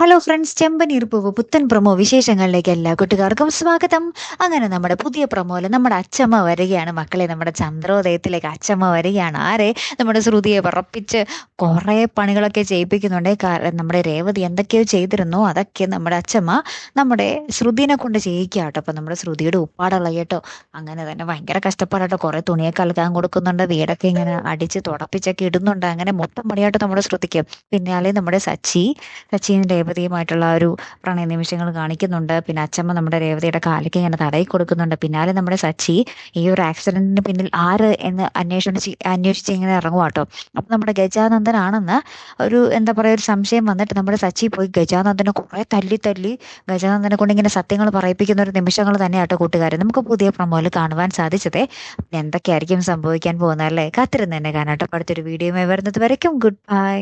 Hello friends, ചെമ്പനീർ പൂവ് പുത്തൻ promo വിശേഷങ്ങളിലേക്ക് എല്ലാ കൂട്ടുകാർക്കും സ്വാഗതം. അങ്ങനെ നമ്മുടെ പുതിയ പ്രൊമോയിൽ നമ്മുടെ അച്ചമ്മ വരികയാണ് മക്കളെ. നമ്മുടെ ചന്ദ്രോദയത്തിലേക്ക് അച്ചമ്മ വരികയാണ്. ആരെ? നമ്മുടെ ശ്രുതിയെ വിറപ്പിച്ച് കുറേ പണികളൊക്കെ ചെയ്യിപ്പിക്കുന്നുണ്ട്. കാരണം നമ്മുടെ രേവതി എന്തൊക്കെയോ ചെയ്തിരുന്നു, അതൊക്കെ നമ്മുടെ അച്ചമ്മ നമ്മുടെ ശ്രുതിനെ കൊണ്ട് ചെയ്യിക്കുക കേട്ടോ. അപ്പം നമ്മുടെ ശ്രുതിയുടെ ഉപ്പാടുള്ള കേട്ടോ. അങ്ങനെ തന്നെ ഭയങ്കര കഷ്ടപ്പാടാട്ടോ. കുറേ തുണിയൊക്കെ അലക്കാൻ കൊടുക്കുന്നുണ്ട്, വീടൊക്കെ ഇങ്ങനെ അടിച്ച് തുടപ്പിച്ചൊക്കെ ഇടുന്നുണ്ട്. അങ്ങനെ മൊത്തം പണിയാട്ടോ നമ്മുടെ ശ്രുതിക്ക്. പിന്നാലെ നമ്മുടെ സച്ചിയും രേവതിയുമായിട്ടുള്ള ഒരു പ്രണയ നിമിഷങ്ങൾ കാണിക്കുന്നുണ്ട്. പിന്നെ അച്ചമ്മ നമ്മുടെ രേവതിയുടെ കാലിക്ക് ഇങ്ങനെ തടയി കൊടുക്കുന്നുണ്ട്. പിന്നാലെ നമ്മുടെ സച്ചി ഈ ഒരു ആക്സിഡന്റിന് പിന്നിൽ ആര് എന്ന് അന്വേഷിച്ച് ഇങ്ങനെ ഇറങ്ങുക കേട്ടോ. അപ്പം നമ്മുടെ ഗജാനന്ദനാണെന്ന് ഒരു എന്താ പറയുക ഒരു സംശയം വന്നിട്ട് നമ്മുടെ സച്ചി പോയി ഗജാനന്ദനെ കുറേ തല്ലി ഗജാനന്ദനെ കൊണ്ട് ഇങ്ങനെ സത്യങ്ങൾ പറയിപ്പിക്കുന്ന ഒരു നിമിഷങ്ങൾ തന്നെയാട്ടോ കൂട്ടുകാരെ നമുക്ക് പുതിയ പ്രൊമോയിൽ കാണുവാൻ സാധിച്ചതേ. എന്തൊക്കെയായിരിക്കും സംഭവിക്കാൻ പോകുന്നത് അല്ലേ? കാത്തിരുന്ന് തന്നെ കാണാട്ടോ. അടുത്തൊരു വീഡിയോയുമായി വരുന്നത് വരയ്ക്കും ഗുഡ് ബൈ.